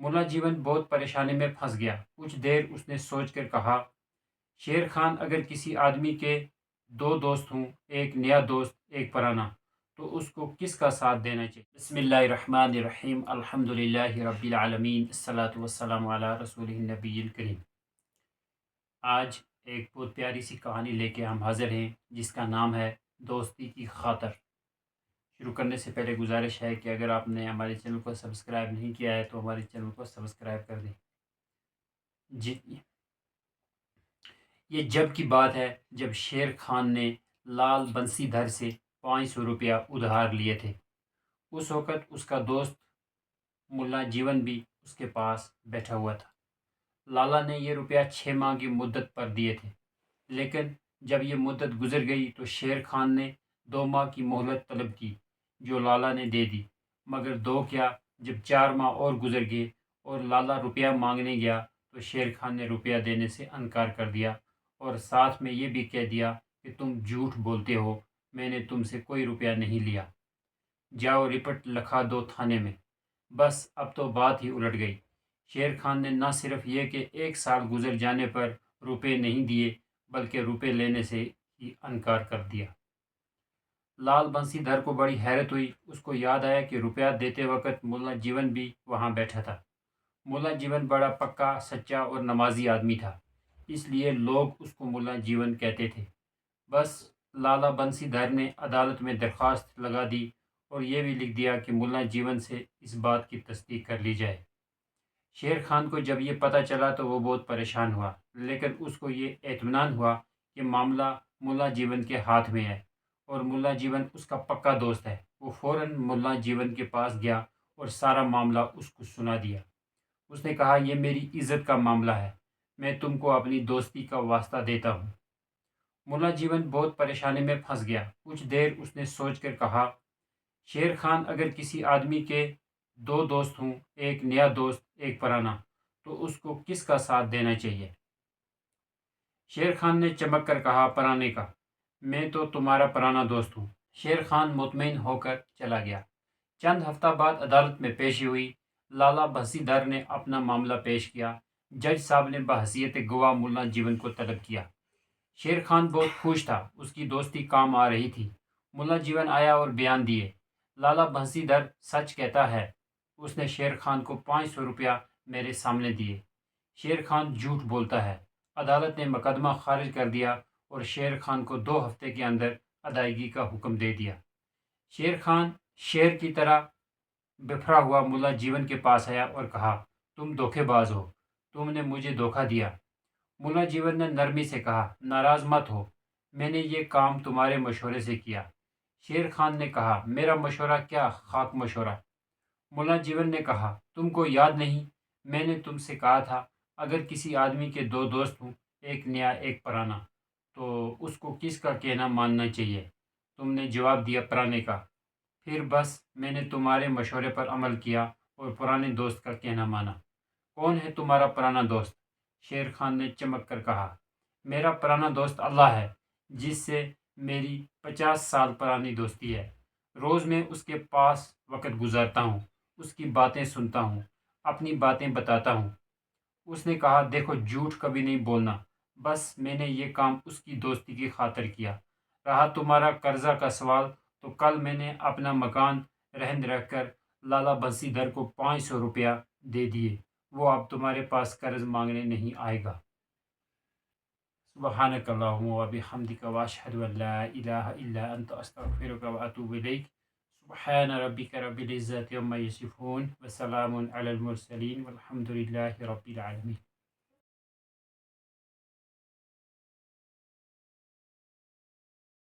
ملا جیون بہت پریشانی میں پھنس گیا۔ کچھ دیر اس نے سوچ کر کہا، شیر خان، اگر کسی آدمی کے دو دوست ہوں، ایک نیا دوست ایک پرانا، تو اس کو کس کا ساتھ دینا چاہیے؟ بسم اللہ الرحمن الرحیم، الحمد للہ رب العالمین، الصلاۃ والسلام علی رسول النبی الکریم۔ آج ایک بہت پیاری سی کہانی لے کے ہم حاضر ہیں، جس کا نام ہے دوستی کی خاطر۔ شروع کرنے سے پہلے گزارش ہے کہ اگر آپ نے ہمارے چینل کو سبسکرائب نہیں کیا ہے تو ہمارے چینل کو سبسکرائب کر دیں۔ جی، یہ جب کی بات ہے جب شیر خان نے لال بنسی دھر سے 500 روپیہ ادھار لیے تھے۔ اس وقت اس کا دوست ملا جیون بھی اس کے پاس بیٹھا ہوا تھا۔ لالا نے یہ روپیہ 6 ماہ کی مدت پر دیے تھے، لیکن جب یہ مدت گزر گئی تو شیر خان نے 2 ماہ کی مہلت طلب کی، جو لالا نے دے دی۔ مگر دو کیا، جب 4 ماہ اور گزر گئے اور لالا روپیہ مانگنے گیا تو شیر خان نے روپیہ دینے سے انکار کر دیا، اور ساتھ میں یہ بھی کہہ دیا کہ تم جھوٹ بولتے ہو، میں نے تم سے کوئی روپیہ نہیں لیا، جاؤ رپٹ لکھا دو تھانے میں۔ بس اب تو بات ہی الٹ گئی۔ شیر خان نے نہ صرف یہ کہ 1 سال گزر جانے پر روپے نہیں دیے، بلکہ روپے لینے سے ہی انکار کر دیا۔ لال بنسی دھر کو بڑی حیرت ہوئی۔ اس کو یاد آیا کہ روپیہ دیتے وقت ملا جیون بھی وہاں بیٹھا تھا۔ ملا جیون بڑا پکا، سچا اور نمازی آدمی تھا، اس لیے لوگ اس کو ملا جیون کہتے تھے۔ بس لالا بنسی دھر نے عدالت میں درخواست لگا دی اور یہ بھی لکھ دیا کہ ملا جیون سے اس بات کی تصدیق کر لی جائے۔ شیر خان کو جب یہ پتہ چلا تو وہ بہت پریشان ہوا، لیکن اس کو یہ اطمینان ہوا کہ معاملہ ملا جیون کے ہاتھ میں ہے اور ملا جیون اس کا پکا دوست ہے۔ وہ فوراً ملا جیون کے پاس گیا اور سارا معاملہ اس کو سنا دیا۔ اس نے کہا، یہ میری عزت کا معاملہ ہے، میں تم کو اپنی دوستی کا واسطہ دیتا ہوں۔ ملا جیون بہت پریشانی میں پھنس گیا۔ کچھ دیر اس نے سوچ کر کہا، شیر خان، اگر کسی آدمی کے دو دوست ہوں، ایک نیا دوست ایک پرانا، تو اس کو کس کا ساتھ دینا چاہیے؟ شیر خان نے چمک کر کہا، پرانے کا، میں تو تمہارا پرانا دوست ہوں۔ شیر خان مطمئن ہو کر چلا گیا۔ چند ہفتہ بعد عدالت میں پیشی ہوئی۔ لالا بنسی دھر نے اپنا معاملہ پیش کیا۔ جج صاحب نے بحیثیت گواہ ملا جیون کو طلب کیا۔ شیر خان بہت خوش تھا، اس کی دوستی کام آ رہی تھی۔ ملا جیون آیا اور بیان دیے۔ لالا بنسی دھر سچ کہتا ہے، اس نے شیر خان کو 500 روپیہ میرے سامنے دیے۔ شیر خان جھوٹ بولتا ہے۔ عدالت نے مقدمہ خارج کر دیا اور شیر خان کو 2 ہفتے کے اندر ادائیگی کا حکم دے دیا۔ شیر خان شیر کی طرح بفرا ہوا ملا جیون کے پاس آیا اور کہا، تم دھوکے باز ہو، تم نے مجھے دھوکہ دیا۔ ملا جیون نے نرمی سے کہا، ناراض مت ہو، میں نے یہ کام تمہارے مشورے سے کیا۔ شیر خان نے کہا، میرا مشورہ کیا خاک مشورہ؟ ملا جیون نے کہا، تم کو یاد نہیں، میں نے تم سے کہا تھا اگر کسی آدمی کے 2 دوست ہوں، ایک نیا ایک پرانا، تو اس کو کس کا کہنا ماننا چاہیے؟ تم نے جواب دیا، پرانے کا۔ پھر بس میں نے تمہارے مشورے پر عمل کیا اور پرانے دوست کا کہنا مانا۔ کون ہے تمہارا پرانا دوست؟ شیر خان نے چمک کر کہا، میرا پرانا دوست اللہ ہے، جس سے میری 50 سال پرانی دوستی ہے۔ روز میں اس کے پاس وقت گزارتا ہوں، اس کی باتیں سنتا ہوں، اپنی باتیں بتاتا ہوں۔ اس نے کہا، دیکھو، جھوٹ کبھی نہیں بولنا، بس میں نے یہ کام اس کی دوستی کی خاطر کیا۔ رہا تمہارا قرضہ کا سوال، تو کل میں نے اپنا مکان رہن رکھ کر لالا بنسی دھر کو 500 روپیہ دے دیے، وہ اب تمہارے پاس قرض مانگنے نہیں آئے گا۔ سبحانک اللہم و بحمدک واشہد ان لا الہ الا انت استغفرک و اتوب الیک۔ سبحان ربک رب العزت عما یصفون وسلام علی المرسلین والحمد للہ رب العالمین۔